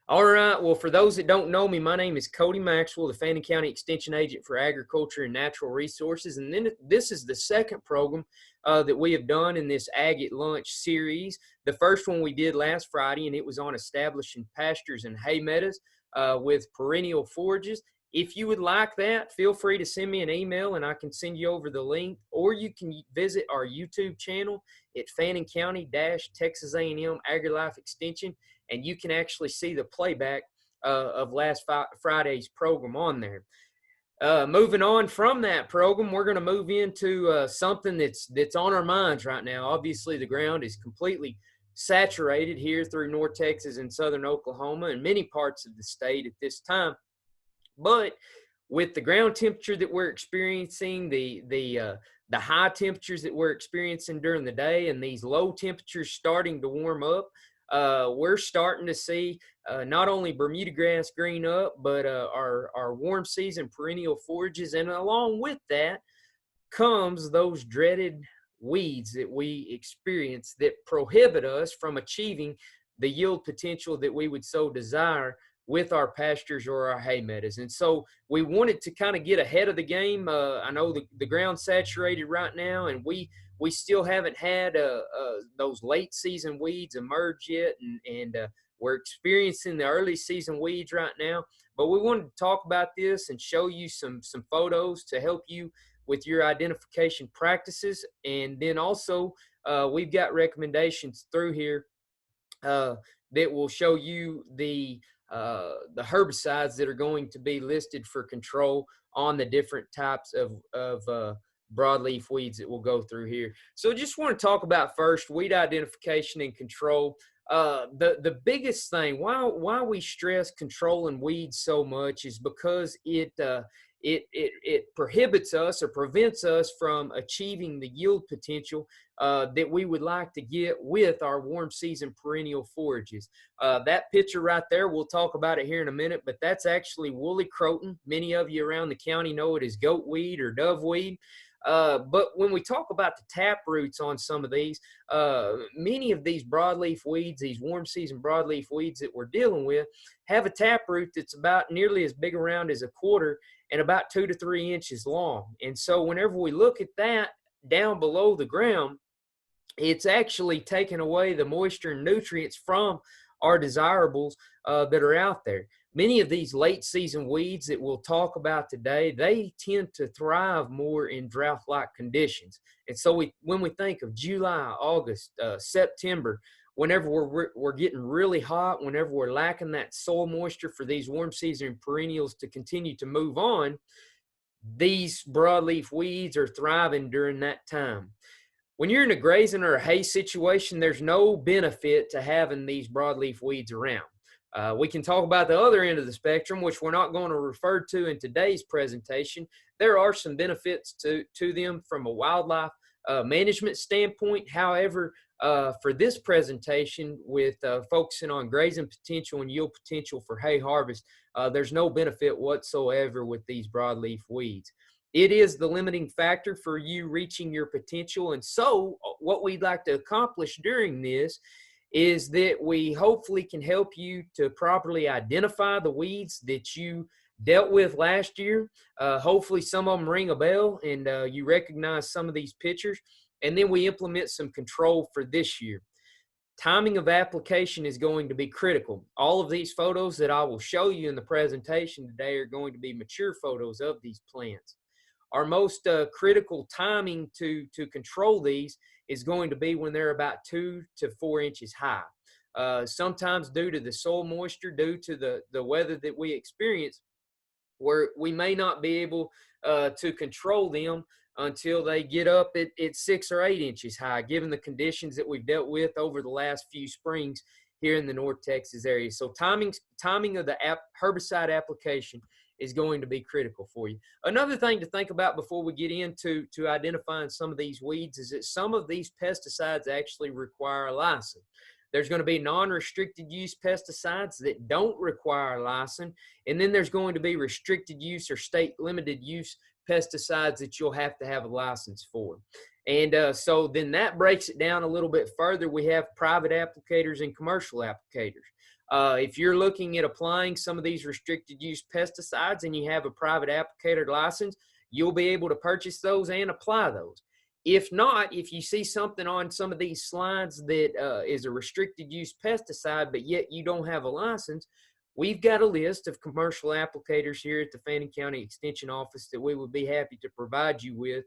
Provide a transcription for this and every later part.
All right. Well, for those that don't know me, my name is Cody Maxwell, the Fannin County Extension Agent for Agriculture and Natural Resources. And then this is the second program that we have done in this Ag at Lunch series. The first one we did last Friday, and it was on establishing pastures and hay meadows with perennial forages. If you would like that, feel free to send me an email and I can send you over the link, or you can visit our YouTube channel at Fannin County Texas A&M AgriLife Extension, and you can actually see the playback of last Friday's program on there. Moving on from that program, we're going to move into something that's on our minds right now. Obviously, the ground is completely saturated here through North Texas and southern Oklahoma and many parts of the state at this time. But with the ground temperature that we're experiencing, the high temperatures that we're experiencing during the day, and these low temperatures starting to warm up, we're starting to see not only Bermuda grass green up, but our warm season perennial forages. And along with that comes those dreaded weeds that we experience that prohibit us from achieving the yield potential that we would so desire with our pastures or our hay meadows. And so we wanted to kind of get ahead of the game. I know the ground's saturated right now, and we still haven't had those late season weeds emerge yet, and we're experiencing the early season weeds right now. But we wanted to talk about this and show you some photos to help you with your identification practices. And then also we've got recommendations through here that will show you the herbicides that are going to be listed for control on the different types of broadleaf weeds that we'll go through here. So just want to talk about first weed identification and control. The biggest thing why we stress controlling weeds so much is because it prohibits us or prevents us from achieving the yield potential that we would like to get with our warm season perennial forages. That picture right there, we'll talk about it here in a minute, but that's actually woolly croton. Many of you around the county know it as goatweed or doveweed. But when we talk about the tap roots on some of these, many of these broadleaf weeds, these warm season broadleaf weeds that we're dealing with, have a tap root that's about nearly as big around as a quarter and about 2 to 3 inches long. And so whenever we look at that down below the ground, it's actually taking away the moisture and nutrients from our desirables that are out there. Many of these late season weeds that we'll talk about today, they tend to thrive more in drought-like conditions. And so when we think of July, August, September, whenever we're getting really hot, whenever we're lacking that soil moisture for these warm season perennials to continue to move on, these broadleaf weeds are thriving during that time. When you're in a grazing or a hay situation, there's no benefit to having these broadleaf weeds around. We can talk about the other end of the spectrum, which we're not going to refer to in today's presentation. There are some benefits to them from a wildlife management standpoint. However, for this presentation, with focusing on grazing potential and yield potential for hay harvest, there's no benefit whatsoever with these broadleaf weeds. It is the limiting factor for you reaching your potential. And so what we'd like to accomplish during this is that we hopefully can help you to properly identify the weeds that you dealt with last year. Hopefully some of them ring a bell and you recognize some of these pictures, and then we implement some control for this year. Timing of application is going to be critical. All of these photos that I will show you in the presentation today are going to be mature photos of these plants. Our most critical timing to control these is going to be when they're about 2 to 4 inches high. Sometimes due to the soil moisture, due to the weather that we experience, where we may not be able to control them until they get up at 6 or 8 inches high, given the conditions that we've dealt with over the last few springs here in the North Texas area. So timing of the herbicide application is going to be critical for you. Another thing to think about before we get into identifying some of these weeds is that some of these pesticides actually require a license. There's going to be non-restricted use pesticides that don't require a license, and then there's going to be restricted use or state limited use pesticides that you'll have to have a license for. And so then that breaks it down a little bit further. We have private applicators and commercial applicators. If you're looking at applying some of these restricted use pesticides and you have a private applicator license, you'll be able to purchase those and apply those. If not, if you see something on some of these slides that is a restricted use pesticide, but yet you don't have a license, we've got a list of commercial applicators here at the Fannin County Extension Office that we would be happy to provide you with.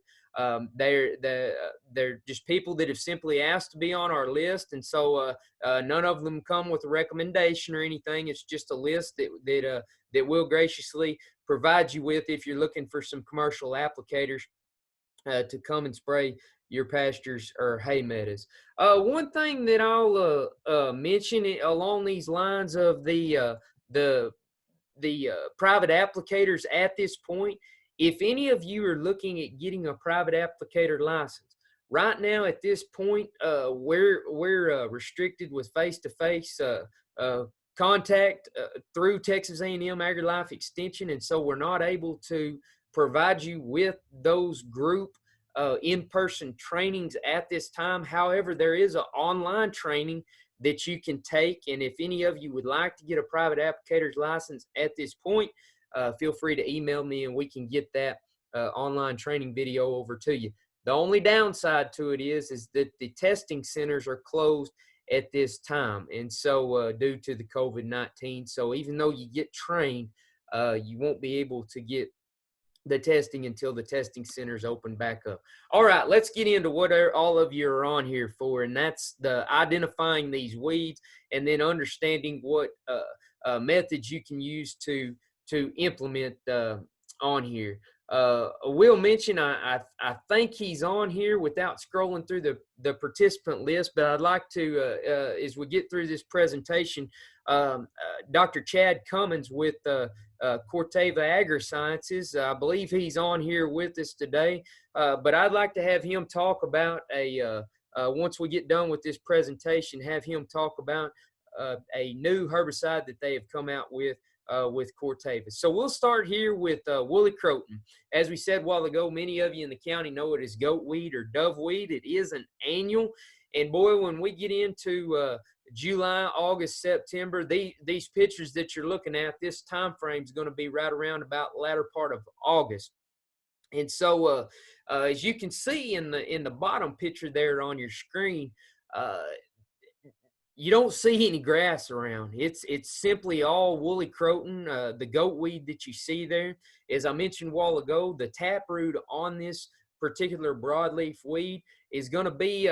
They're just people that have simply asked to be on our list, and so none of them come with a recommendation or anything. It's just a list that we'll graciously provide you with if you're looking for some commercial applicators to come and spray your pastures or hay meadows. One thing that I'll mention along these lines of the private applicators at this point, if any of you are looking at getting a private applicator license, right now at this point, we're restricted with face-to-face contact through Texas A&M AgriLife Extension, and so we're not able to provide you with those group in-person trainings at this time. However, there is an online training that you can take, and if any of you would like to get a private applicator's license at this point, feel free to email me and we can get that online training video over to you. The only downside to it is that the testing centers are closed at this time, and so due to the COVID-19, so even though you get trained, you won't be able to get the testing until the testing centers open back up. All right, let's get into what all of you are on here for, and that's the identifying these weeds and then understanding what methods you can use to implement on here. Will mention, I think he's on here without scrolling through the participant list, but I'd like to, as we get through this presentation, Dr. Chad Cummins with Corteva Agrisciences, I believe he's on here with us today, but I'd like to have him talk about once we get done with this presentation, have him talk about a new herbicide that they have come out with Corteva. So we'll start here with woolly croton. As we said a while ago, many of you in the county know it as goatweed or doveweed. It is an annual, and boy, when we get into July, August, September, these pictures that you're looking at, this time frame is going to be right around about the latter part of August. And so as you can see in the bottom picture there on your screen, you don't see any grass around. It's simply all woolly croton. The goatweed that you see there, as I mentioned a while ago, the taproot on this particular broadleaf weed is going to be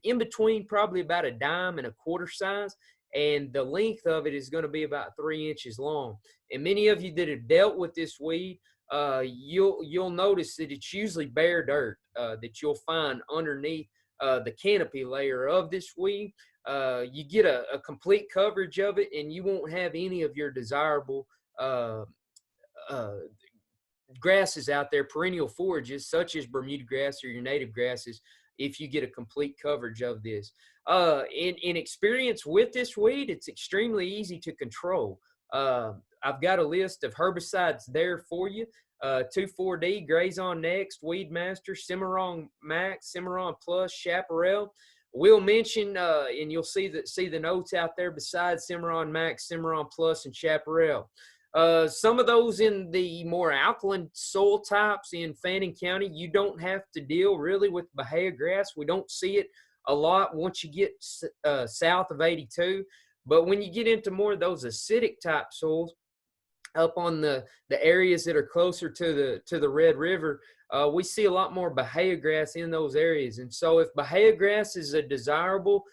in between probably about a dime and a quarter size, and the length of it is going to be about 3 inches long. And many of you that have dealt with this weed, you'll notice that it's usually bare dirt that you'll find underneath the canopy layer of this weed. You get a complete coverage of it, and you won't have any of your desirable grasses out there, perennial forages such as Bermuda grass or your native grasses, if you get a complete coverage of this. In experience with this weed, it's extremely easy to control. I've got a list of herbicides there for you. 2,4-D, Graze On Next, Weed Master, Cimarron Max, Cimarron Plus, Chaparral. We'll mention, and you'll see the notes out there besides Cimarron Max, Cimarron Plus, and Chaparral. Some of those in the more alkaline soil types in Fannin County, you don't have to deal really with Bahia grass. We don't see it a lot once you get south of 82. But when you get into more of those acidic type soils, up on the areas that are closer to the Red River, we see a lot more Bahia grass in those areas. And so if Bahia grass is a desirable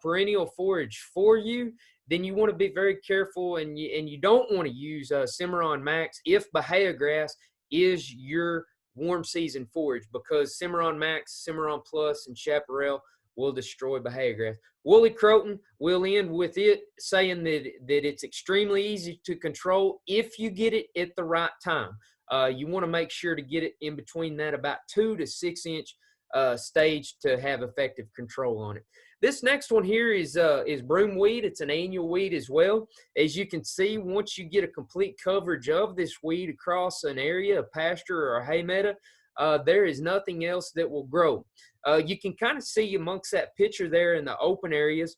perennial forage for you, then you want to be very careful, and you don't want to use Cimarron Max if Bahia grass is your warm season forage, because Cimarron Max, Cimarron Plus, and Chaparral will destroy Bahia grass. Woolly croton, we'll end with it saying that it's extremely easy to control if you get it at the right time. You want to make sure to get it in between that about 2 to 6 inch stage to have effective control on it. This next one here is broomweed. It's an annual weed as well. As you can see, once you get a complete coverage of this weed across an area, a pasture or a hay meadow, there is nothing else that will grow. You can kind of see amongst that picture there in the open areas,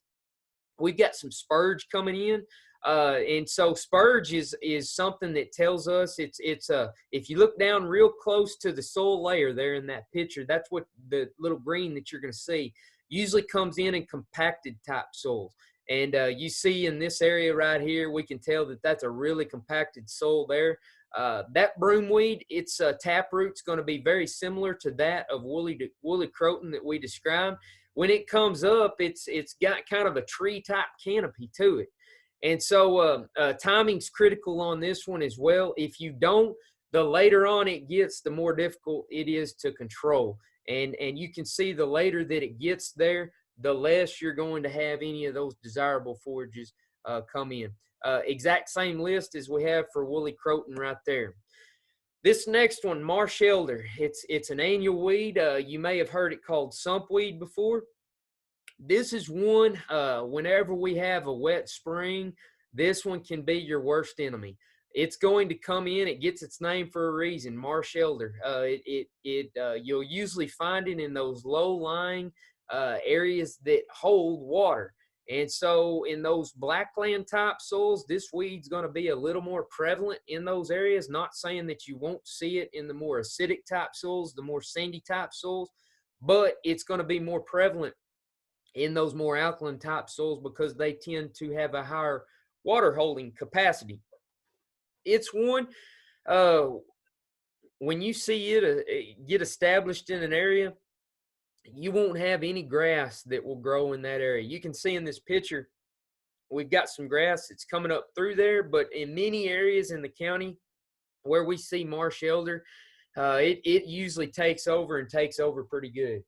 we've got some spurge coming in. And so spurge is something that tells us if you look down real close to the soil layer there in that picture, that's what the little green that you're going to see usually comes in compacted type soils. And you see in this area right here, we can tell that that's a really compacted soil there. That broomweed, its taproot's going to be very similar to that of woolly croton that we described. When it comes up, it's got kind of a tree type canopy to it. And so timing's critical on this one as well. If you don't, the later on it gets, the more difficult it is to control. And you can see the later that it gets there, the less you're going to have any of those desirable forages come in. Exact same list as we have for woolly croton right there. This next one, marsh elder, it's an annual weed. You may have heard it called sumpweed before. This is one, whenever we have a wet spring, this one can be your worst enemy. It's going to come in. It gets its name for a reason, marsh elder. You'll usually find it in those low-lying areas that hold water. And so in those blackland type soils, this weed's going to be a little more prevalent in those areas. Not saying that you won't see it in the more acidic type soils, the more sandy type soils, but it's going to be more prevalent in those more alkaline type soils because they tend to have a higher water holding capacity. It's one, when you see it get established in an area, you won't have any grass that will grow in that area. You can see in this picture, we've got some grass that's coming up through there, but in many areas in the county where we see marsh elder, it usually takes over and takes over pretty good.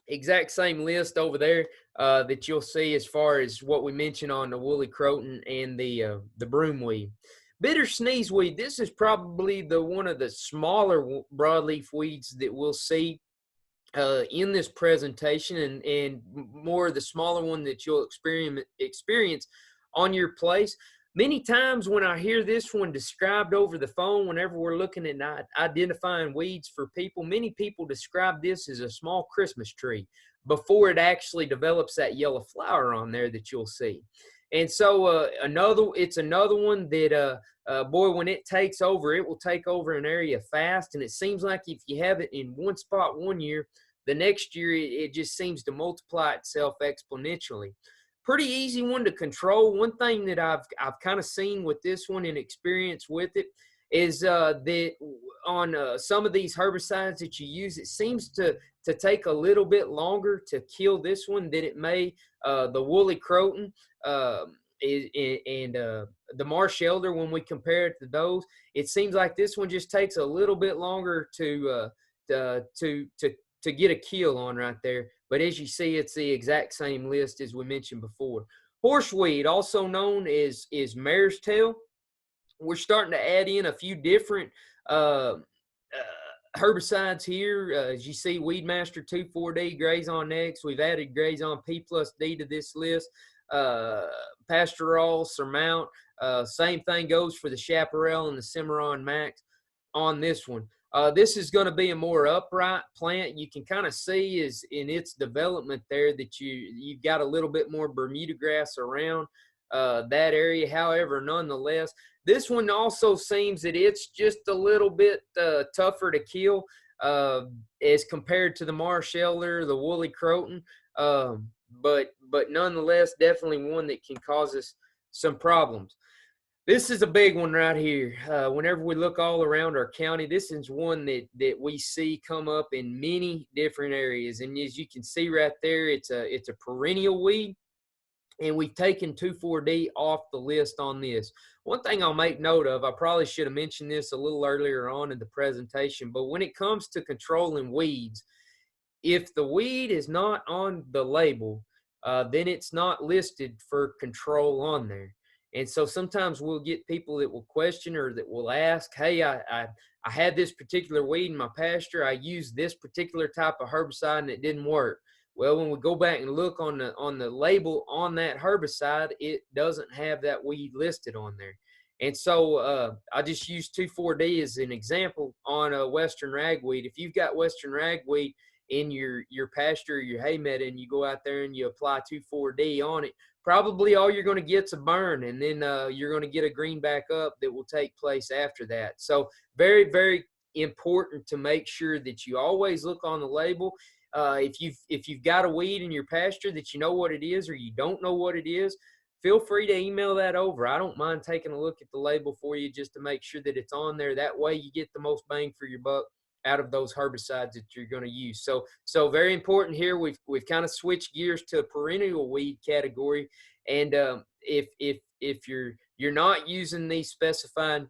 Exact same list over there that you'll see as far as what we mentioned on the woolly croton and the broomweed. Bitter sneezeweed, this is probably one of the smaller broadleaf weeds that we'll see in this presentation, and more of the smaller one that you'll experience on your place. Many times when I hear this one described over the phone, whenever we're looking at identifying weeds for people, many people describe this as a small Christmas tree before it actually develops that yellow flower on there that you'll see. And so it's another one that, boy, when it takes over, it will take over an area fast. And it seems like if you have it in one spot one year, the next year it just seems to multiply itself exponentially. Pretty easy one to control. One thing that I've kind of seen with this one and experience with it is that on some of these herbicides that you use, it seems to take a little bit longer to kill this one than it may the woolly croton and the marsh elder. When we compare it to those, it seems like this one just takes a little bit longer to get a kill on right there. But as you see, it's the exact same list as we mentioned before. Horseweed, also known as mare's tail. We're starting to add in a few different herbicides here. As you see, Weedmaster 2,4-D, Grazon Next. We've added Grazon P plus D to this list. Pasture, Surmount. Same thing goes for the Chaparral and the Cimarron Max on this one. This is going to be a more upright plant. You can kind of see is in its development there that you've got a little bit more Bermuda grass around that area. However, nonetheless, this one also seems that it's just a little bit tougher to kill as compared to the marsh elder, the woolly croton. But nonetheless, definitely one that can cause us some problems. This is a big one right here. Whenever we look all around our county, this is one that we see come up in many different areas. And as you can see right there, it's a perennial weed. And we've taken 2,4-D off the list on this. One thing I'll make note of, I probably should have mentioned this a little earlier on in the presentation, but when it comes to controlling weeds, if the weed is not on the label, then it's not listed for control on there. And so sometimes we'll get people that will question or that will ask, hey, I had this particular weed in my pasture. I used this particular type of herbicide and it didn't work. Well, when we go back and look on the label on that herbicide, it doesn't have that weed listed on there. And so I just use 2,4-D as an example on a western ragweed. If you've got western ragweed in your pasture or your hay meadow, and you go out there and you apply 2,4-D on it, probably all you're going to get is a burn, and then you're going to get a greenback up that will take place after that. So very, very important to make sure that you always look on the label. If you've got a weed in your pasture that you know what it is, or you don't know what it is, feel free to email that over. I don't mind taking a look at the label for you just to make sure that it's on there. That way you get the most bang for your buck out of those herbicides that you're going to use. So very important here. We've kind of switched gears to a perennial weed category, and if you're not using these specified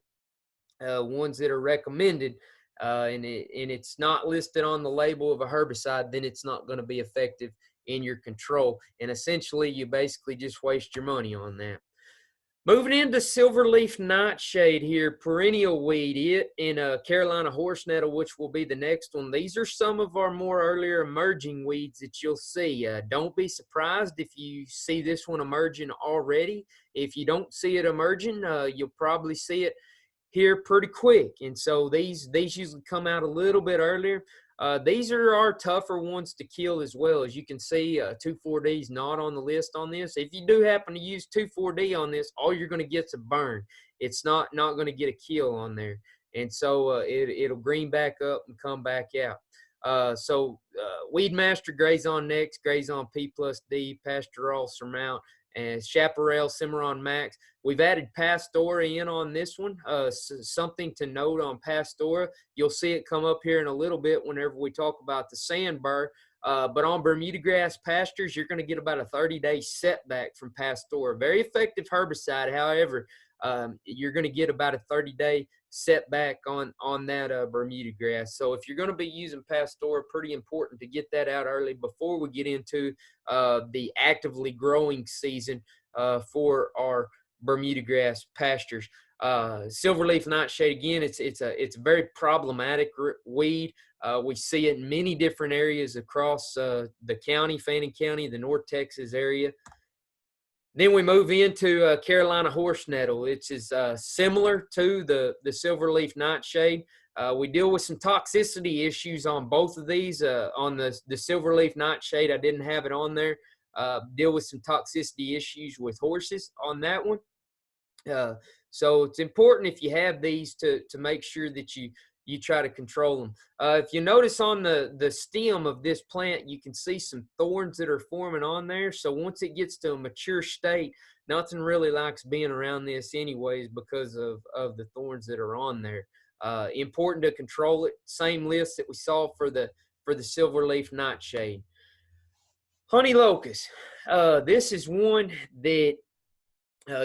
ones that are recommended, and it's not listed on the label of a herbicide, then it's not going to be effective in your control. And essentially, you basically just waste your money on that. Moving into silverleaf nightshade here, perennial weed, it in Carolina horse nettle, which will be the next one. These are some of our more earlier emerging weeds that you'll see. Don't be surprised if you see this one emerging already. If you don't see it emerging, you'll probably see it here pretty quick. And so these usually come out a little bit earlier. These are our tougher ones to kill as well. As you can see, 2,4-D is not on the list on this. If you do happen to use 2,4-D on this, all you're going to get is a burn. It's not going to get a kill on there. And so it'll green back up and come back out. Weed Master, Graze On Next, Graze On P plus D, Pastoral Surmount, and Chaparral Cimarron Max. We've added Pasture in on this one. Something to note on Pasture, you'll see it come up here in a little bit whenever we talk about the Sandbur. But on Bermuda grass pastures, you're going to get about a 30-day setback from Pasture. Very effective herbicide. However, you're going to get about a 30-day setback on that Bermuda grass. So if you're going to be using Pasture, pretty important to get that out early before we get into the actively growing season for our Bermuda grass pastures. Silverleaf nightshade, again, it's a very problematic weed. We see it in many different areas across the county, Fannin County, the North Texas area. Then we move into Carolina horse nettle. It's similar to the silverleaf nightshade. We deal with some toxicity issues on both of these. On the silverleaf nightshade, I didn't have it on there. Deal with some toxicity issues with horses on that one. So it's important if you have these to make sure that you try to control them. If you notice on the stem of this plant, you can see some thorns that are forming on there. So once it gets to a mature state, nothing really likes being around this anyways because of the thorns that are on there. Important to control it. Same list that we saw for the silverleaf nightshade. Honey locust. This is one that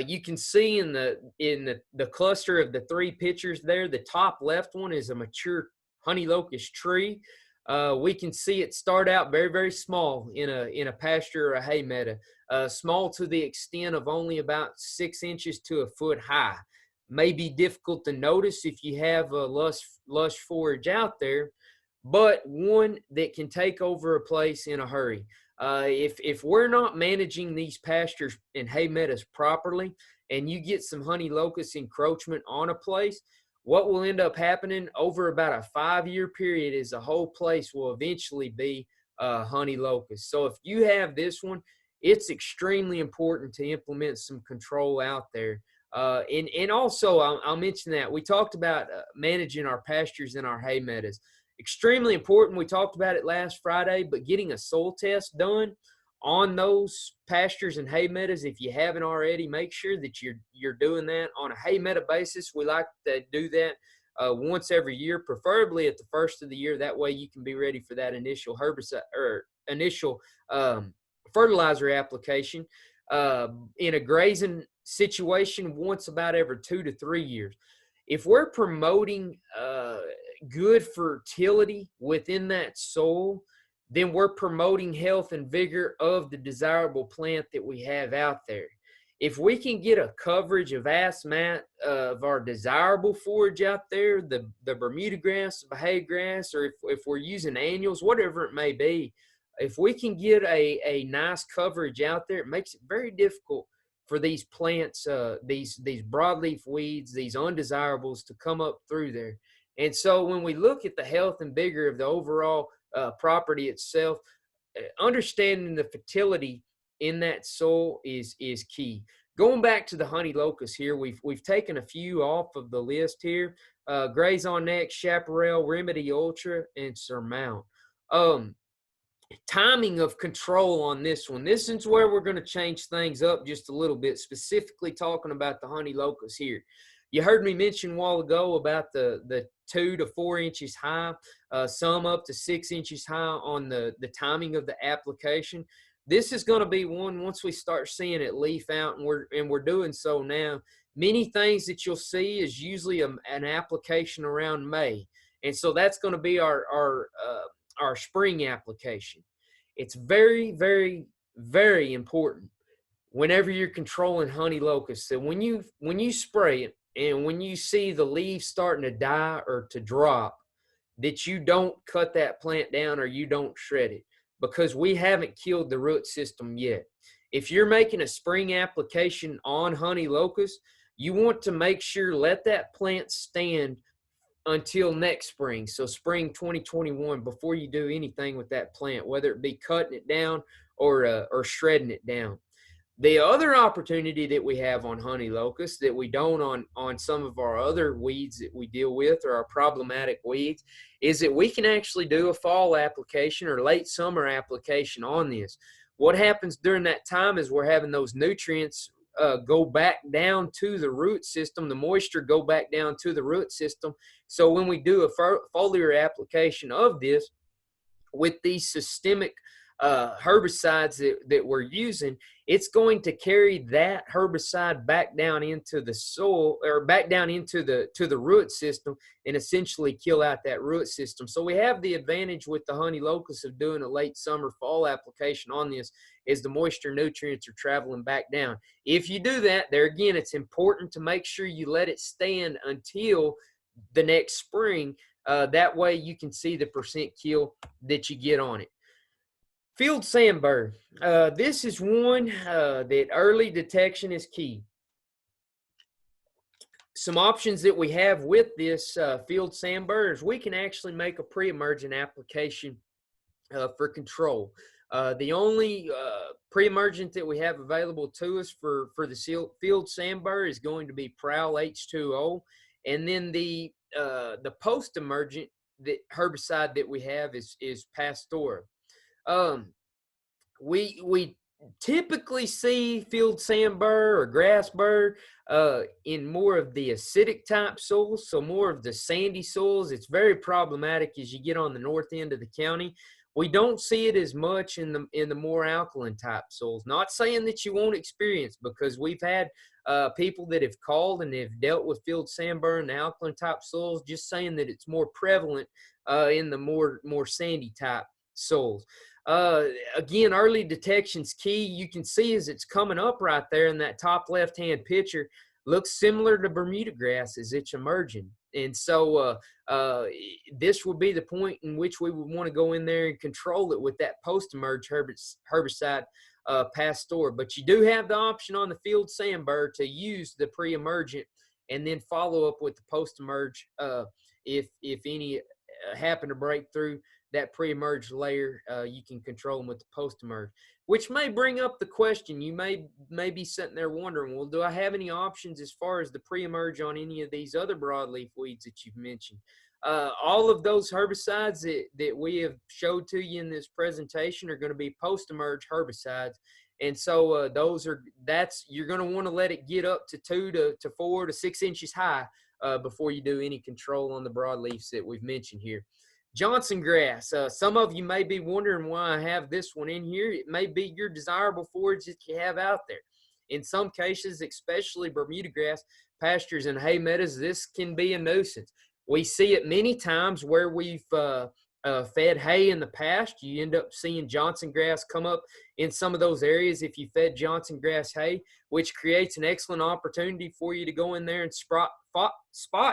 you can see in the cluster of the three pictures there. The top left one is a mature honey locust tree. We can see it start out very, very small in a pasture or a hay meadow, small to the extent of only about 6 inches to a foot high. May be difficult to notice if you have a lush forage out there, but one that can take over a place in a hurry. If we're not managing these pastures and hay meadows properly, and you get some honey locust encroachment on a place, what will end up happening over about a 5-year period is the whole place will eventually be honey locust. So if you have this one, it's extremely important to implement some control out there. And also, I'll mention that we talked about managing our pastures and our hay meadows. Extremely important. We talked about it last Friday, but getting a soil test done on those pastures and hay meadows, if you haven't already, make sure that you're doing that on a hay meadow basis. We like to do that once every year, preferably at the first of the year. That way you can be ready for that initial herbicide or initial fertilizer application. In a grazing situation, once about every 2 to 3 years. If we're promoting good fertility within that soil, then we're promoting health and vigor of the desirable plant that we have out there. If we can get a coverage of of our desirable forage out there, the Bermuda grass, the hay grass, or if we're using annuals, whatever it may be, If we can get a nice coverage out there, it makes it very difficult for these plants, these broadleaf weeds, these undesirables to come up through there. And so when we look at the health and vigor of the overall property itself, understanding the fertility in that soil is key. Going back to the honey locust here, we've taken a few off of the list here. Graze on Next, Chaparral, Remedy Ultra, and Surmount. Timing of control on this one. This is where we're going to change things up just a little bit, specifically talking about the honey locust here. You heard me mention a while ago about the 2 to 4 inches high, some up to 6 inches high on the timing of the application. This is going to be one once we start seeing it leaf out, and we're doing so now. Many things that you'll see is usually an application around May, and so that's going to be our spring application. It's very, very, very important whenever you're controlling honey locusts that when you spray it and when you see the leaves starting to die or to drop, that you don't cut that plant down or you don't shred it, because we haven't killed the root system yet. If you're making a spring application on honey locusts, you want to make sure let that plant stand until next spring, so spring 2021, before you do anything with that plant, whether it be cutting it down or shredding it down. The other opportunity that we have on honey locusts that we don't on some of our other weeds that we deal with, or our problematic weeds, is that we can actually do a fall application or late summer application on this. What happens during that time is we're having those nutrients go back down to the root system, the moisture go back down to the root system. So when we do a foliar application of this with these systemic herbicides that we're using, it's going to carry that herbicide back down into the soil, or back down into the root system, and essentially kill out that root system. So we have the advantage with the honey locust of doing a late summer fall application on this, is the moisture nutrients are traveling back down. If you do that, there again, it's important to make sure you let it stand until the next spring. That way you can see the percent kill that you get on it. Field Sandbur. This is one that early detection is key. Some options that we have with this field Sandbur is we can actually make a pre-emergent application for control. The only pre-emergent that we have available to us for the field Sandbur is going to be Prowl H2O, and then the post-emergent herbicide that we have is Pasture. We typically see field Sandbur or grassbur in more of the acidic type soils, so more of the sandy soils. It's very problematic as you get on the north end of the county. We don't see it as much in the more alkaline type soils. Not saying that you won't experience, because we've had people that have called and have dealt with field Sandbur and alkaline type soils, just saying that it's more prevalent in the more sandy type soils. Again, early detection's key. You can see as it's coming up right there in that top left-hand picture, looks similar to Bermuda grass as it's emerging. And so this would be the point in which we would want to go in there and control it with that post-emerge herbicide Pasture. But you do have the option on the field Sandbur to use the pre-emergent and then follow up with the post-emerge if any happen to break through that pre-emerge layer. You can control them with the post-emerge, which may bring up the question. You may be sitting there wondering, well, do I have any options as far as the pre-emerge on any of these other broadleaf weeds that you've mentioned? All of those herbicides that we have showed to you in this presentation are going to be post-emerge herbicides. And so you're going to want to let it get up to 2 to 4 to 6 inches high before you do any control on the broadleafs that we've mentioned here. Johnson grass. Some of you may be wondering why I have this one in here. It may be your desirable forage that you have out there. In some cases, especially Bermuda grass, pastures, and hay meadows, this can be a nuisance. We see it many times where we've fed hay in the past. You end up seeing Johnson grass come up in some of those areas if you fed Johnson grass hay, which creates an excellent opportunity for you to go in there and spot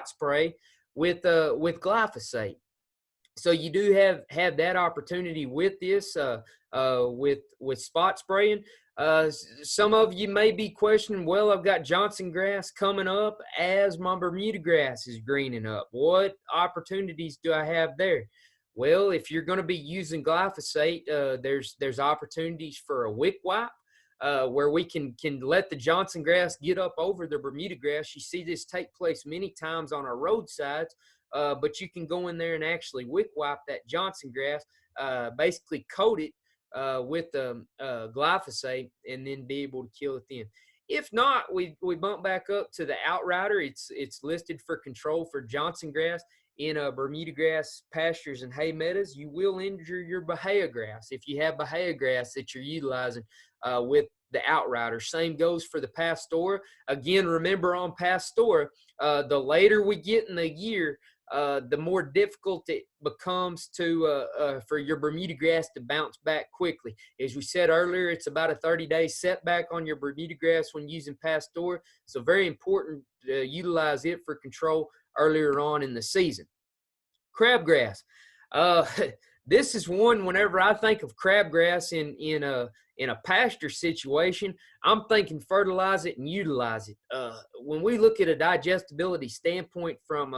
spray with glyphosate. So you do have that opportunity with this with spot spraying. Some of you may be questioning, well, I've got Johnson grass coming up as my Bermuda grass is greening up. What opportunities do I have there? Well, if you're going to be using glyphosate, there's opportunities for a wick wipe. Where we can let the Johnson grass get up over the Bermuda grass. You see this take place many times on our roadsides, but you can go in there and actually wick wipe that Johnson grass, basically coat it with glyphosate, and then be able to kill it then. If not, we bump back up to the outrider. It's listed for control for Johnson grass in Bermuda grass pastures and hay meadows. You will injure your Bahia grass if you have Bahia grass that you're utilizing with the outrider. Same goes for the Pasture. Again, remember on Pasture, the later we get in the year, the more difficult it becomes for your Bermuda grass to bounce back quickly. As we said earlier, it's about a 30-day setback on your Bermuda grass when using Pasture. So very important to utilize it for control earlier on in the season. Crabgrass. This is one, whenever I think of crabgrass in a pasture situation, I'm thinking fertilize it and utilize it. When we look at a digestibility standpoint from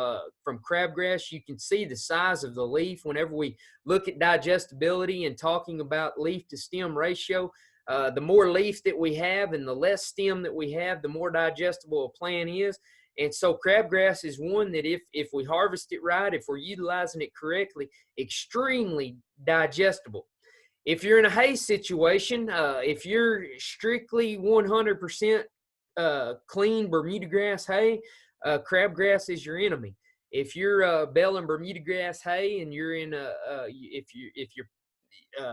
crabgrass, you can see the size of the leaf. Whenever we look at digestibility and talking about leaf to stem ratio, the more leaf that we have and the less stem that we have, the more digestible a plant is. And so crabgrass is one that if we harvest it right, if we're utilizing it correctly, extremely digestible. If you're in a hay situation, if you're strictly 100% clean Bermuda grass hay, crabgrass is your enemy. If you're baling Bermuda grass hay and you're in if your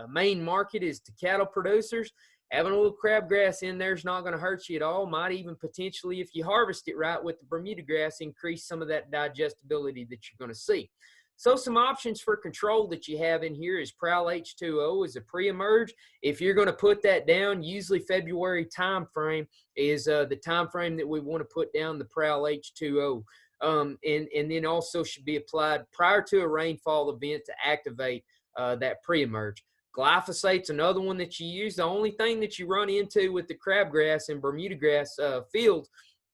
main market is to cattle producers, having a little crabgrass in there is not going to hurt you at all. Might even potentially, if you harvest it right with the Bermuda grass, increase some of that digestibility that you're going to see. So some options for control that you have in here is Prowl H2O as a pre-emerge. If you're going to put that down, usually February time frame is the time frame that we want to put down the Prowl H2O. And then also should be applied prior to a rainfall event to activate that pre-emerge. Glyphosate's another one that you use. The only thing that you run into with the crabgrass and Bermuda grass fields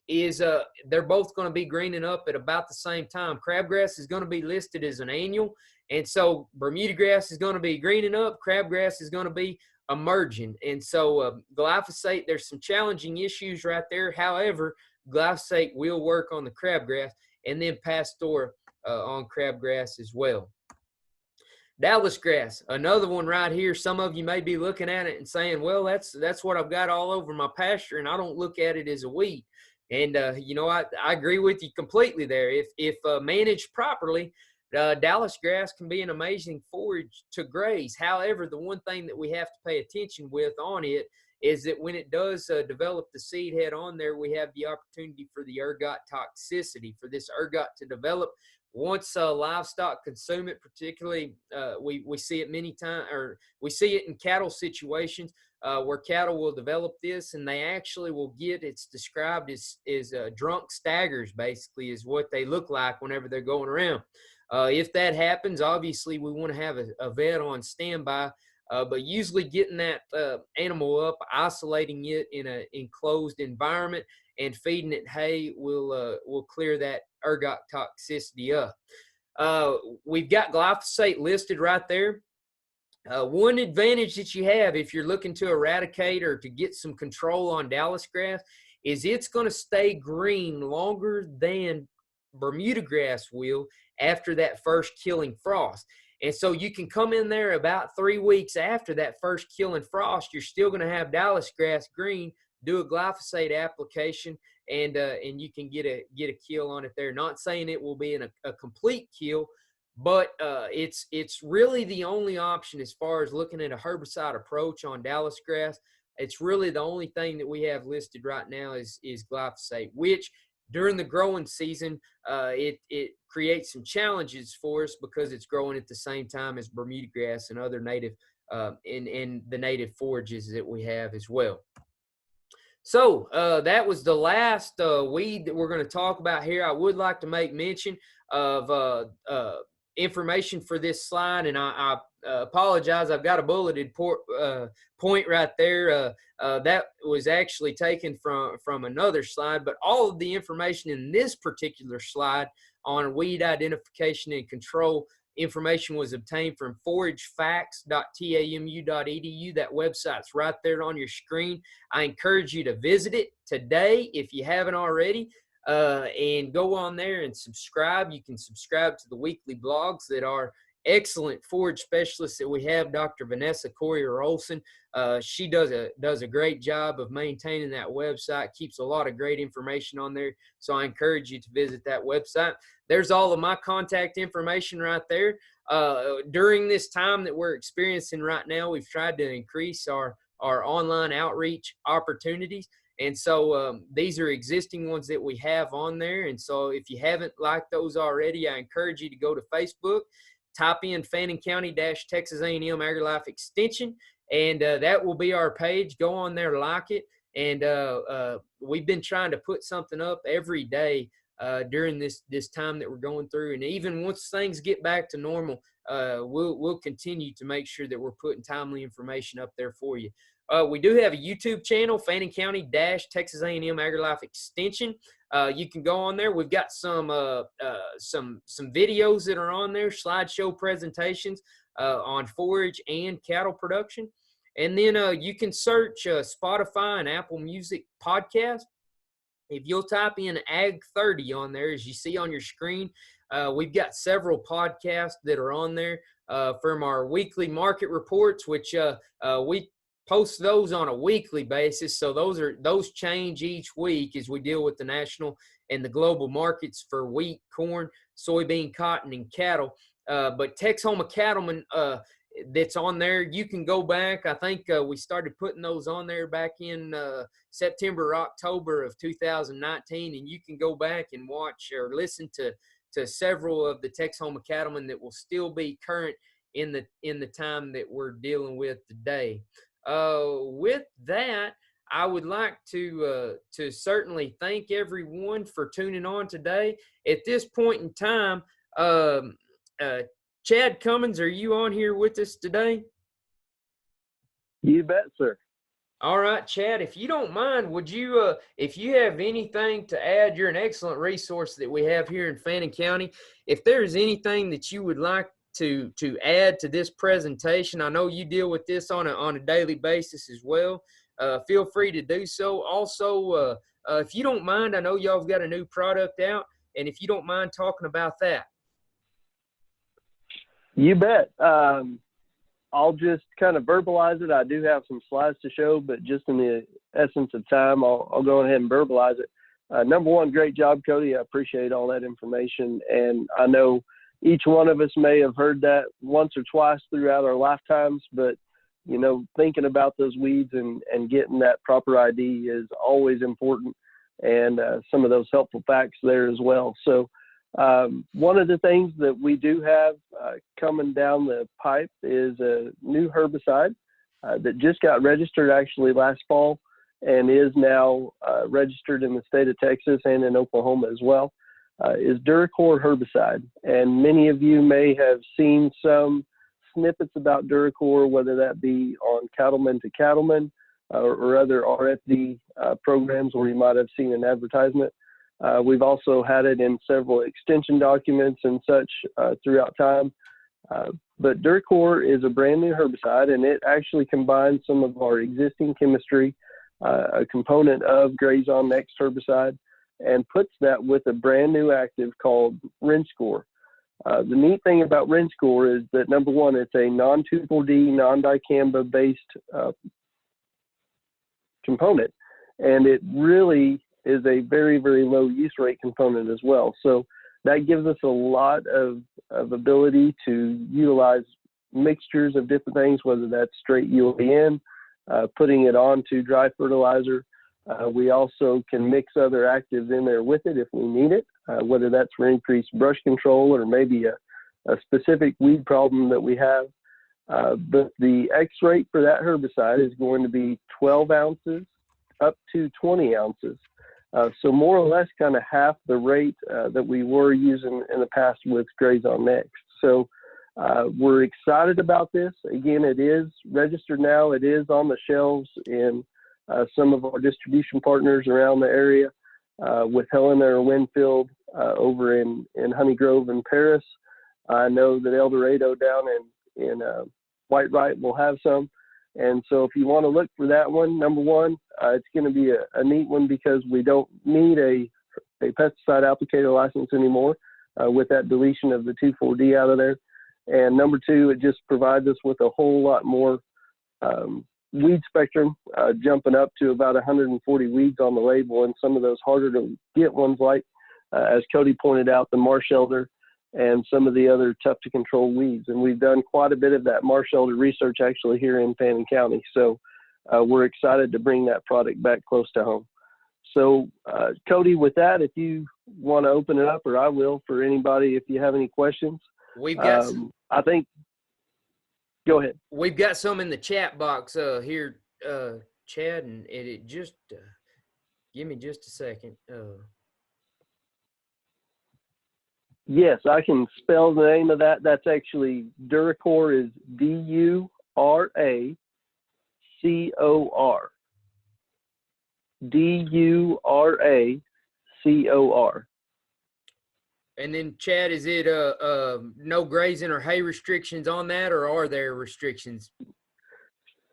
is they're both going to be greening up at about the same time. Crabgrass is going to be listed as an annual, and so Bermuda grass is going to be greening up. Crabgrass is going to be emerging. And so glyphosate, there's some challenging issues right there. However, glyphosate will work on the crabgrass, and then Pasture on crabgrass as well. Dallis grass, another one right here. Some of you may be looking at it and saying, well, that's what I've got all over my pasture, and I don't look at it as a weed. And, I agree with you completely there. If managed properly, Dallis grass can be an amazing forage to graze. However, the one thing that we have to pay attention with on it is that when it does develop the seed head on there, we have the opportunity for the ergot toxicity, for this ergot to develop. Once livestock consume it, particularly we see it many times, or we see it in cattle situations where cattle will develop this, and they actually will get, it's described as drunk staggers, basically, is what they look like whenever they're going around. If that happens, obviously we want to have a vet on standby, but usually getting that animal up, isolating it in an enclosed environment, and feeding it hay will clear that ergot toxicity up. We've got glyphosate listed right there. One advantage that you have if you're looking to eradicate or to get some control on Dallis grass is it's going to stay green longer than Bermuda grass will after that first killing frost. And so you can come in there about 3 weeks after that first killing frost, you're still going to have Dallis grass green, do a glyphosate application, and you can get a kill on it there. Not saying it will be a complete kill, but it's really the only option as far as looking at a herbicide approach on Dallis grass. It's really the only thing that we have listed right now is glyphosate, which during the growing season, it creates some challenges for us because it's growing at the same time as Bermuda grass and other native and the native forages that we have as well. So that was the last weed that we're going to talk about here. I would like to make mention of information for this slide, and I apologize. I've got a bulleted point right there. That was actually taken from another slide, but all of the information in this particular slide on weed identification and control information was obtained from foragefacts.tamu.edu. That website's right there on your screen. I encourage you to visit it today if you haven't already, and go on there and subscribe. You can subscribe to the weekly blogs that are excellent forage specialists that we have, Dr. Vanessa Courier-Olson. She does a great job of maintaining that website, keeps a lot of great information on there. So I encourage you to visit that website. There's all of my contact information right there. During this time that we're experiencing right now, we've tried to increase our online outreach opportunities. And so these are existing ones that we have on there. And so if you haven't liked those already, I encourage you to go to Facebook, type in Fannin County-Texas A&M AgriLife Extension, and that will be our page. Go on there, like it. And we've been trying to put something up every day during this time that we're going through. And even once things get back to normal, we'll continue to make sure that we're putting timely information up there for you. We do have a YouTube channel, Fannin County-Texas A&M AgriLife Extension. You can go on there. We've got some videos that are on there, slideshow presentations on forage and cattle production. And then you can search Spotify and Apple Music podcast. If you'll type in Ag 30 on there, as you see on your screen, we've got several podcasts that are on there from our weekly market reports, which we post those on a weekly basis. So those change each week as we deal with the national and the global markets for wheat, corn, soybean, cotton, and cattle. But Texhoma Cattleman, that's on there, you can go back. I think we started putting those on there back in September or October of 2019, and you can go back and watch or listen to several of the Texhoma Cattlemen that will still be current in the time that we're dealing with today. With that, I would like to certainly thank everyone for tuning on today. At this point in time, Chad Cummins, are you on here with us today? You bet, sir. All right, Chad, if you don't mind, would you, if you have anything to add, you're an excellent resource that we have here in Fannin County. If there's anything that you would like to add to this presentation, I know you deal with this on a daily basis as well. Feel free to do so. Also, if you don't mind, I know y'all have got a new product out, and if you don't mind talking about that. You bet. I'll just kind of verbalize it. I do have some slides to show, but just in the essence of time, I'll go ahead and verbalize it. Number one, great job, Cody. I appreciate all that information. And I know each one of us may have heard that once or twice throughout our lifetimes, but, you know, thinking about those weeds and getting that proper ID is always important, and some of those helpful facts there as well. So one of the things that we do have coming down the pipe is a new herbicide that just got registered actually last fall and is now registered in the state of Texas and in Oklahoma as well, is Duracor herbicide. And many of you may have seen some snippets about Duracor, whether that be on Cattleman to Cattleman or other RFD programs where you might have seen an advertisement. We've also had it in several extension documents and such throughout time. But Duracor is a brand new herbicide, and it actually combines some of our existing chemistry, a component of Grazon Next herbicide, and puts that with a brand new active called Rinskor. The neat thing about Rinskor is that, number one, it's a non-2,4-D, non-dicamba based component, and it really is a very, very low use rate component as well. So that gives us a lot of ability to utilize mixtures of different things, whether that's straight UAN, putting it onto dry fertilizer. We also can mix other actives in there with it if we need it, whether that's for increased brush control or maybe a specific weed problem that we have. But the X rate for that herbicide is going to be 12 ounces up to 20 ounces. So more or less kind of half the rate that we were using in the past with Grazon Next. So we're excited about this. Again, it is registered now. It is on the shelves in some of our distribution partners around the area, with Helena or Winfield over in Honey Grove and Paris. I know that El Dorado down in Whitewright will have some. And so if you want to look for that one, number one, it's going to be a neat one because we don't need a pesticide applicator license anymore with that deletion of the 2,4-D out of there. And number two, it just provides us with a whole lot more weed spectrum, jumping up to about 140 weeds on the label, and some of those harder to get ones like, as Cody pointed out, the marsh elder and some of the other tough to control weeds. And we've done quite a bit of that marsh elder research actually here in Fannin County. So we're excited to bring that product back close to home. So Cody, with that, if you want to open it up, or I will, for anybody, if you have any questions. We've got I think, go ahead. We've got some in the chat box here, Chad, and it just, give me just a second. Yes, I can spell the name of that. That's actually Duracor is Duracor. Duracor. And then, Chad, is it no grazing or hay restrictions on that, or are there restrictions?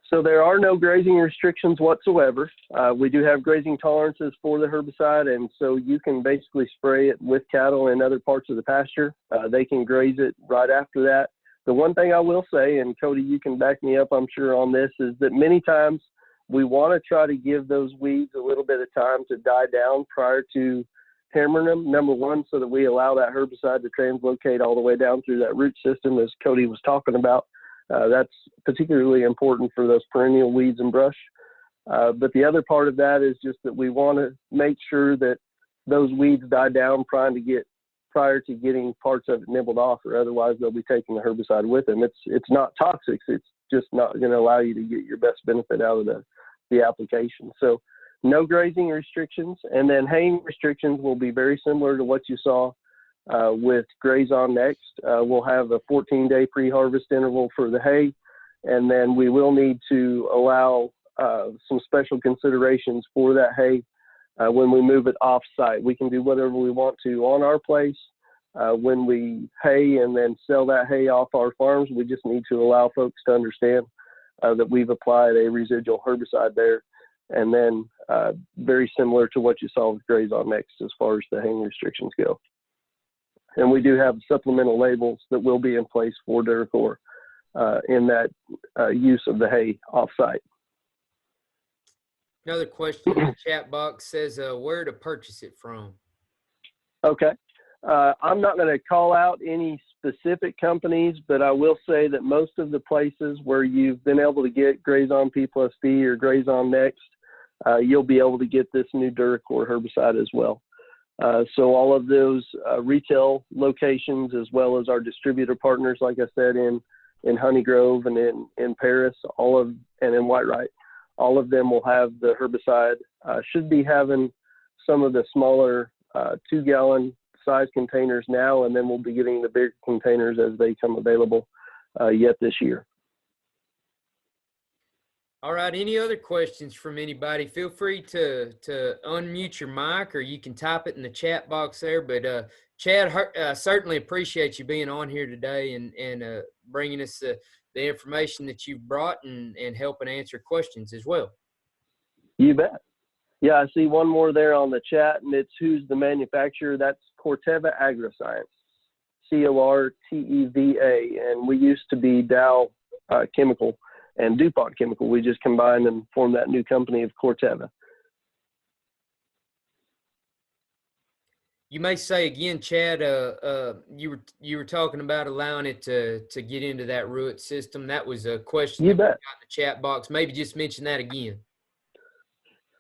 So there are no grazing restrictions whatsoever. We do have grazing tolerances for the herbicide, and so you can basically spray it with cattle in other parts of the pasture. They can graze it right after that. The one thing I will say, and Cody, you can back me up, I'm sure, on this, is that many times we want to try to give those weeds a little bit of time to die down prior to hammering them, number one, so that we allow that herbicide to translocate all the way down through that root system, as Cody was talking about. That's particularly important for those perennial weeds and brush. But the other part of that is just that we want to make sure that those weeds die down prior to getting parts of it nibbled off, or otherwise they'll be taking the herbicide with them. It's not toxic. It's just not going to allow you to get your best benefit out of the application. So no grazing restrictions, and then haying restrictions will be very similar to what you saw with Graze On Next. We'll have a 14-day pre-harvest interval for the hay, and then we will need to allow some special considerations for that hay when we move it off-site. We can do whatever we want to on our place. When we hay and then sell that hay off our farms, we just need to allow folks to understand that we've applied a residual herbicide there. And then very similar to what you saw with Graze On Next as far as the haying restrictions go. And we do have supplemental labels that will be in place for Duracor in that use of the hay off-site. Another question in the chat box says, where to purchase it from? Okay. I'm not going to call out any specific companies, but I will say that most of the places where you've been able to get Graze On P+D or Graze On Next, you'll be able to get this new Duracor herbicide as well. So all of those retail locations, as well as our distributor partners, like I said, in Honey Grove and in Paris, and in Whitewright, all of them will have the herbicide. Should be having some of the smaller 2-gallon size containers now, and then we'll be getting the bigger containers as they come available yet this year. All right. Any other questions from anybody? Feel free to unmute your mic, or you can type it in the chat box there. But Chad, certainly appreciate you being on here today and bringing us the information that you've brought and helping answer questions as well. You bet. Yeah, I see one more there on the chat, and it's who's the manufacturer. That's Corteva Agriscience, Corteva, and we used to be Dow Chemical and DuPont Chemical. We just combined and formed that new company of Corteva. You may say again, Chad, you were talking about allowing it to get into that root system. That was a question that we got in the chat box. Maybe just mention that again.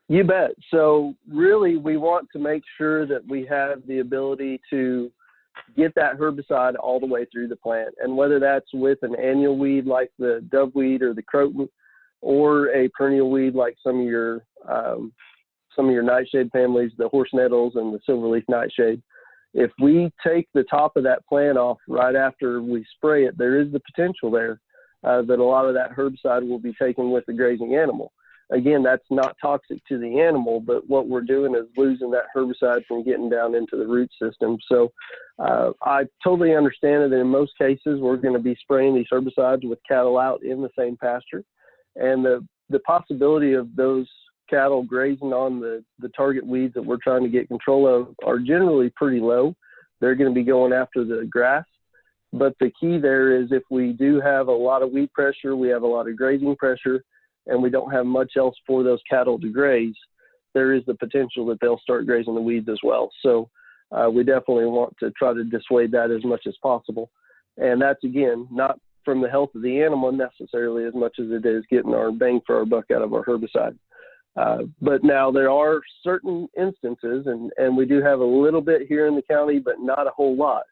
You bet. So really, we want to make sure that we have the ability to get that herbicide all the way through the plant. And whether that's with an annual weed like the doveweed or the croton, or a perennial weed like some of your nightshade families, the horse nettles and the silverleaf nightshade, if we take the top of that plant off right after we spray it, there is the potential there that a lot of that herbicide will be taken with the grazing animal. Again, that's not toxic to the animal, but what we're doing is losing that herbicide from getting down into the root system. So I totally understand that in most cases we're going to be spraying these herbicides with cattle out in the same pasture. And the possibility of those cattle grazing on the target weeds that we're trying to get control of are generally pretty low. They're going to be going after the grass. But the key there is if we do have a lot of weed pressure, we have a lot of grazing pressure, and we don't have much else for those cattle to graze, there is the potential that they'll start grazing the weeds as well. So we definitely want to try to dissuade that as much as possible. And that's, again, not from the health of the animal necessarily as much as it is getting our bang for our buck out of our herbicide. But now there are certain instances, and we do have a little bit here in the county, but not a whole lot.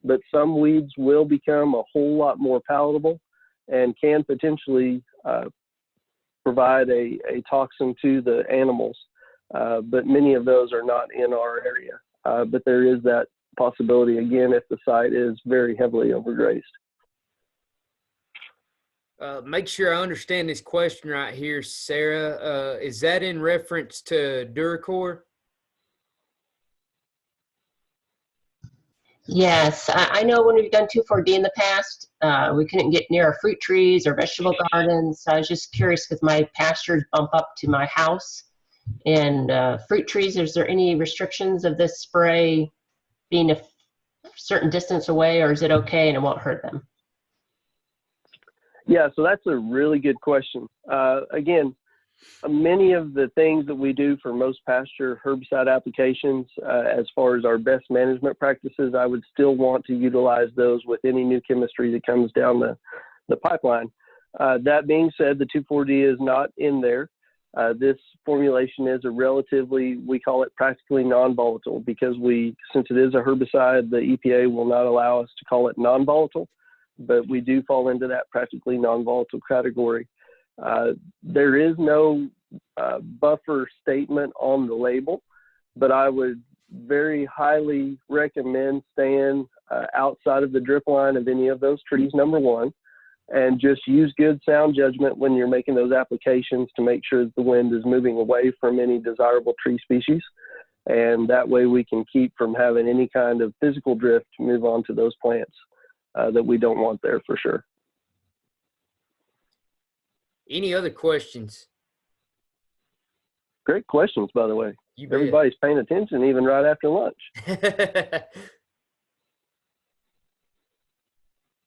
But some weeds will become a whole lot more palatable and can potentially provide a toxin to the animals, but many of those are not in our area. But there is that possibility, again, if the site is very heavily overgrazed. Make sure I understand this question right here, Sarah. Is that in reference to Duracor? Yes, I know when we've done 2,4-D in the past, we couldn't get near our fruit trees or vegetable gardens. So I was just curious because my pastures bump up to my house and fruit trees. Is there any restrictions of this spray being a certain distance away, or is it okay and it won't hurt them? Yeah, so that's a really good question. Again, many of the things that we do for most pasture herbicide applications, as far as our best management practices, I would still want to utilize those with any new chemistry that comes down the pipeline. That being said, the 2,4-D is not in there. This formulation is a relatively, we call it practically non-volatile, because since it is a herbicide, the EPA will not allow us to call it non-volatile, but we do fall into that practically non-volatile category. There is no buffer statement on the label, but I would very highly recommend staying outside of the drip line of any of those trees, number one, and just use good sound judgment when you're making those applications to make sure that the wind is moving away from any desirable tree species. And that way we can keep from having any kind of physical drift move on to those plants that we don't want there for sure. Any other questions? Great questions, by the way. Everybody's paying attention even right after lunch.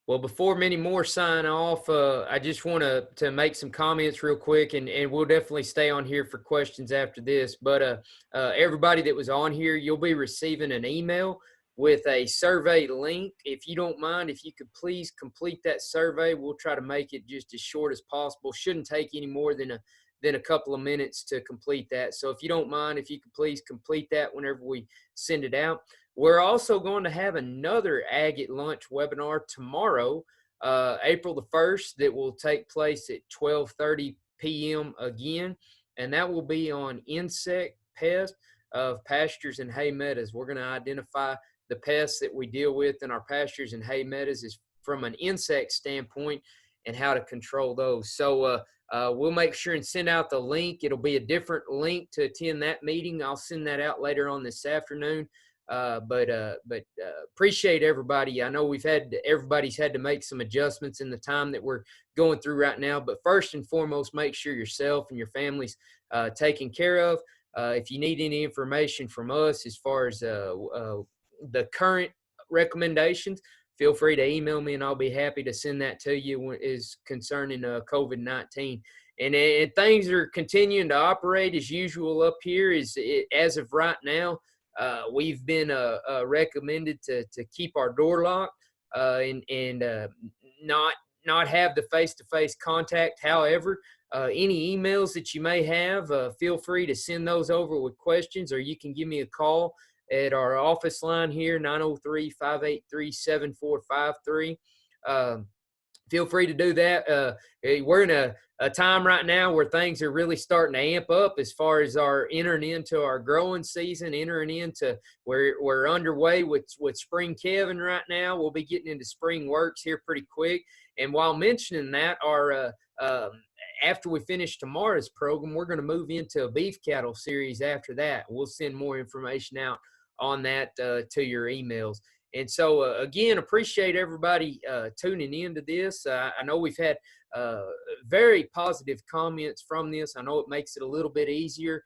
Well, before many more sign off, I just want to make some comments real quick, and we'll definitely stay on here for questions after this. But everybody that was on here, you'll be receiving an email with a survey link. If you don't mind, if you could please complete that survey, we'll try to make it just as short as possible. Shouldn't take any more than a couple of minutes to complete that. So if you don't mind, if you could please complete that whenever we send it out. We're also going to have another Ag at Lunch webinar tomorrow, April the 1st, that will take place at 12:30 p.m. again, and that will be on insect pest of pastures and hay meadows. We're going to identify the pests that we deal with in our pastures and hay meadows is from an insect standpoint and how to control those. So we'll make sure and send out the link. It'll be a different link to attend that meeting. I'll send that out later on this afternoon. But appreciate everybody. I know everybody's had to make some adjustments in the time that we're going through right now, but first and foremost, make sure yourself and your family's taken care of. If you need any information from us as far as the current recommendations, feel free to email me and I'll be happy to send that to you is concerning COVID-19. And things are continuing to operate as usual up here as of right now. We've been recommended to keep our door locked and not have the face-to-face contact. However, any emails that you may have, feel free to send those over with questions, or you can give me a call at our office line here, 903-583-7453. Feel free to do that. We're in a time right now where things are really starting to amp up as far as our entering into our growing season, entering into we're underway with spring calving right now. We'll be getting into spring works here pretty quick. And while mentioning that, our after we finish tomorrow's program, we're going to move into a beef cattle series after that. We'll send more information out on that to your emails. And so, again, appreciate everybody tuning into this. I know we've had very positive comments from this. I know it makes it a little bit easier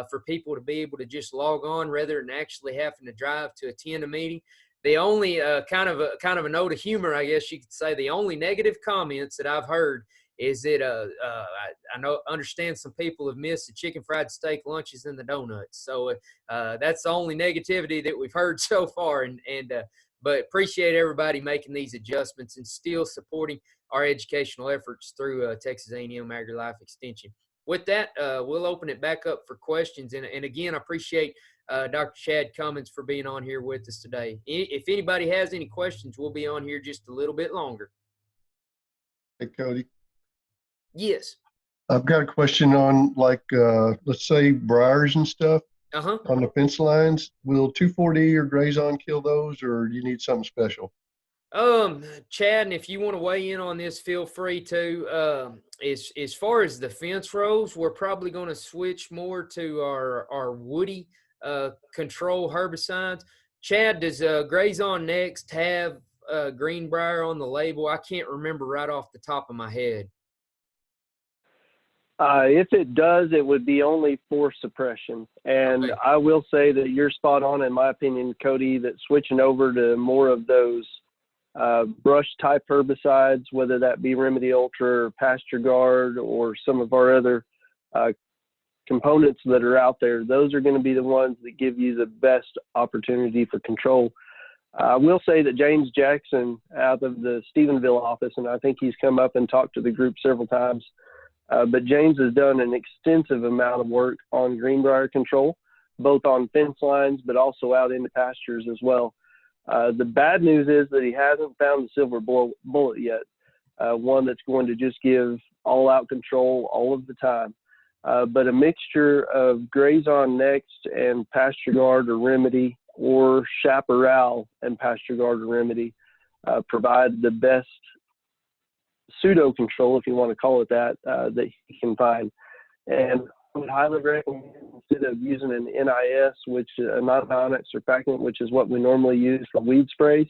for people to be able to just log on rather than actually having to drive to attend a meeting. The only kind of a note of humor, I guess you could say, the only negative comments that I've heard is that I understand some people have missed the chicken fried steak lunches and the donuts. So that's the only negativity that we've heard so far. But appreciate everybody making these adjustments and still supporting our educational efforts through Texas A&M Agri-Life Extension. With that, we'll open it back up for questions. And again, I appreciate Dr. Chad Cummins for being on here with us today. If anybody has any questions, we'll be on here just a little bit longer. Hey, Cody. Yes. I've got a question on, like, let's say briars and stuff on the fence lines. Will 2,4-D or Grazon kill those, or do you need something special? Chad, and if you want to weigh in on this, feel free to. As far as the fence rows, we're probably going to switch more to our woody control herbicides. Chad, does Grazon Next have greenbrier on the label? I can't remember right off the top of my head. If it does, it would be only for suppression. And Okay. I will say that you're spot on, in my opinion, Cody, that switching over to more of those brush type herbicides, whether that be Remedy Ultra or Pasture Guard or some of our other components that are out there, those are going to be the ones that give you the best opportunity for control. I will say that James Jackson out of the Stephenville office, and I think he's come up and talked to the group several times, but James has done an extensive amount of work on greenbrier control, both on fence lines, but also out into pastures as well. The bad news is that he hasn't found the silver bullet yet, one that's going to just give all-out control all of the time. But a mixture of Grazon Next and Pasture Guard or Remedy, or Chaparral and Pasture Guard or Remedy, provide the best pseudo control, if you want to call it that, that you can find. And I would highly recommend, instead of using an NIS, which a non-ionic surfactant, which is what we normally use for weed sprays,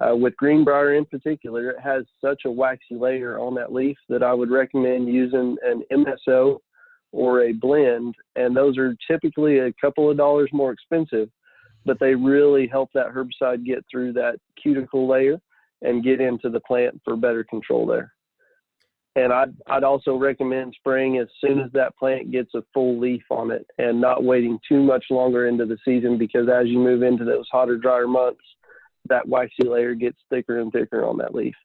with greenbrier in particular, it has such a waxy layer on that leaf that I would recommend using an MSO or a blend. And those are typically a couple of dollars more expensive, but they really help that herbicide get through that cuticle layer and get into the plant for better control there. And I'd also recommend spraying as soon as that plant gets a full leaf on it and not waiting too much longer into the season, because as you move into those hotter, drier months, that waxy layer gets thicker and thicker on that leaf.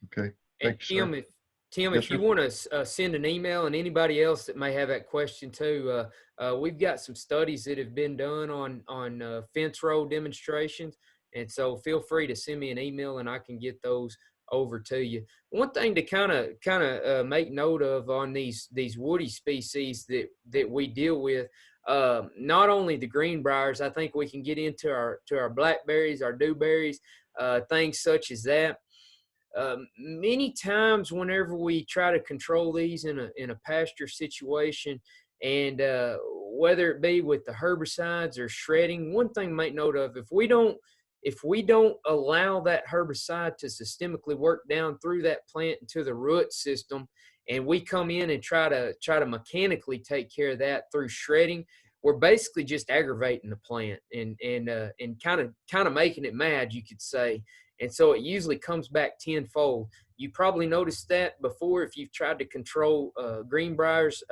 Okay. And Thanks, Tim, Yes, if you sir. want to send an email, and anybody else that may have that question too, we've got some studies that have been done on fence row demonstrations, and so feel free to send me an email, and I can get those over to you. One thing to kind of make note of on these woody species that we deal with, not only the greenbriers, I think we can get into our blackberries, our dewberries, things such as that. Many times whenever we try to control these in a pasture situation, and whether it be with the herbicides or shredding, one thing to make note of, if we don't allow that herbicide to systemically work down through that plant into the root system, and we come in and try to mechanically take care of that through shredding, we're basically just aggravating the plant and kind of making it mad, you could say. And so it usually comes back tenfold. You probably noticed that before if you've tried to control greenbriers,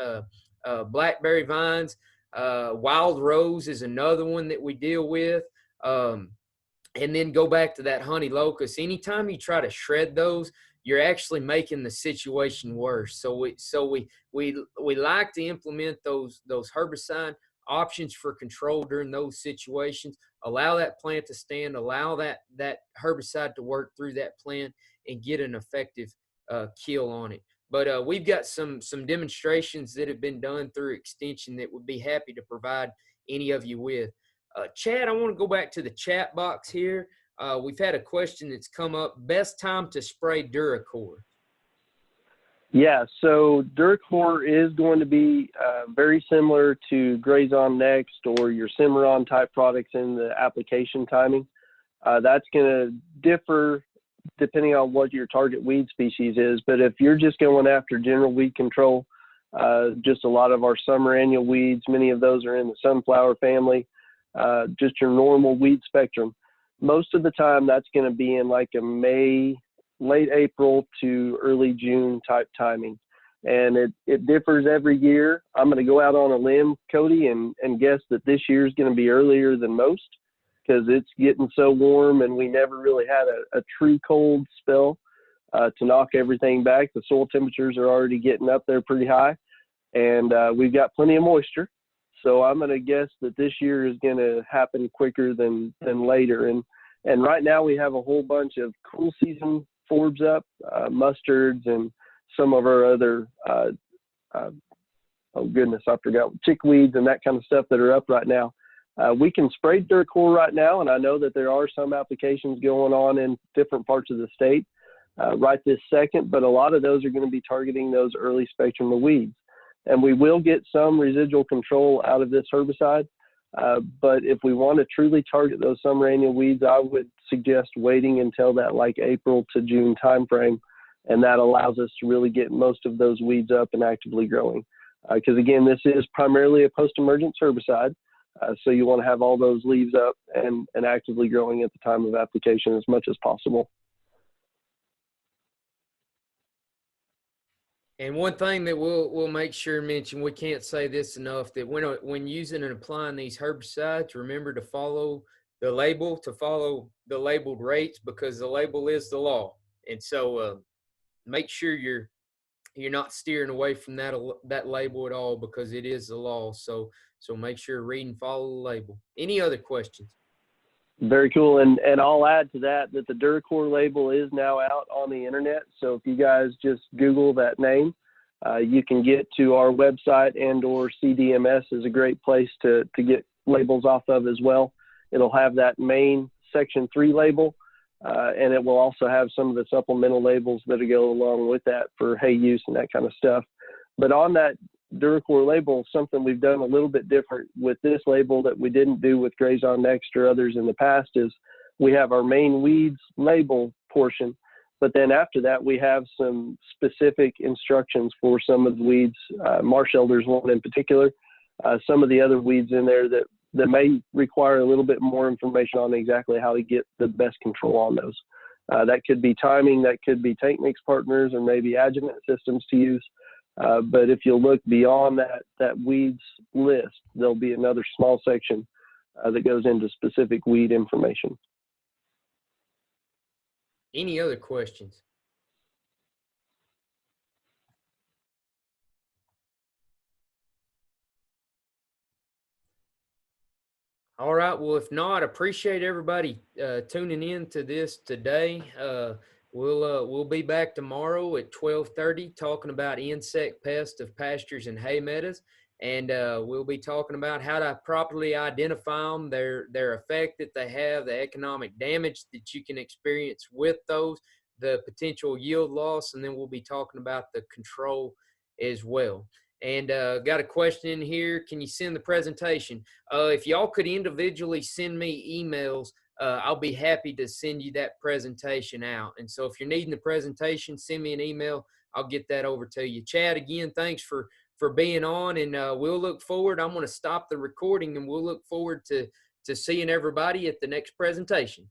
blackberry vines, wild rose is another one that we deal with. And then go back to that honey locust. Anytime you try to shred those, you're actually making the situation worse. So we like to implement those herbicide options for control during those situations. Allow that plant to stand, allow that herbicide to work through that plant and get an effective kill on it. But we've got some demonstrations that have been done through Extension that would be happy to provide any of you with. Chad, I want to go back to the chat box here. We've had a question that's come up. Best time to spray Duracor? Yeah, so Duracor is going to be very similar to Grazon Next or your Cimarron type products in the application timing. That's going to differ depending on what your target weed species is. But if you're just going after general weed control, just a lot of our summer annual weeds, many of those are in the sunflower family, just your normal weed spectrum. Most of the time that's going to be in like a May, late April to early June type timing. And it differs every year. I'm going to go out on a limb, Cody, and guess that this year is going to be earlier than most because it's getting so warm and we never really had a true cold spell to knock everything back. The soil temperatures are already getting up there pretty high, and we've got plenty of moisture. So I'm going to guess that this year is going to happen quicker than later. And right now we have a whole bunch of cool season forbs up, mustards, and some of our other, oh goodness, I forgot, chickweeds and that kind of stuff that are up right now. We can spray Duracor right now, and I know that there are some applications going on in different parts of the state right this second, but a lot of those are going to be targeting those early spectrum of weeds. And we will get some residual control out of this herbicide, but if we want to truly target those summer annual weeds, I would suggest waiting until that like April to June timeframe, and that allows us to really get most of those weeds up and actively growing. Because again, this is primarily a post-emergence herbicide, so you want to have all those leaves up and actively growing at the time of application as much as possible. And one thing that we'll make sure to mention, we can't say this enough, that when using and applying these herbicides, remember to follow the label, to follow the labeled rates, because the label is the law. And so make sure you're not steering away from that label at all, because it is the law. So make sure to read and follow the label. Any other questions? Very cool. And I'll add to that the Duracor label is now out on the internet. So if you guys just Google that name, you can get to our website, and or CDMS is a great place to get labels off of as well. It'll have that main Section 3 label, and it will also have some of the supplemental labels that go along with that for hay use and that kind of stuff. But on that Duracor label, something we've done a little bit different with this label that we didn't do with Grazon Next or others in the past is we have our main weeds label portion, but then after that we have some specific instructions for some of the weeds, marsh elders one in particular, some of the other weeds in there that may require a little bit more information on exactly how to get the best control on those. That could be timing, that could be tank mix partners, or maybe adjuvant systems to use. But if you look beyond that weeds list, there'll be another small section that goes into specific weed information. Any other questions? All right. Well, if not, appreciate everybody tuning in to this today. We'll be back tomorrow at 12:30 talking about insect pests of pastures and hay meadows, and we'll be talking about how to properly identify them, their effect that they have, the economic damage that you can experience with those, the potential yield loss, and then we'll be talking about the control as well. And got a question in here. Can you send the presentation? If y'all could individually send me emails, I'll be happy to send you that presentation out. And so if you're needing the presentation, send me an email. I'll get that over to you. Chad, again, thanks for being on, and we'll look forward. I'm going to stop the recording, and we'll look forward to seeing everybody at the next presentation.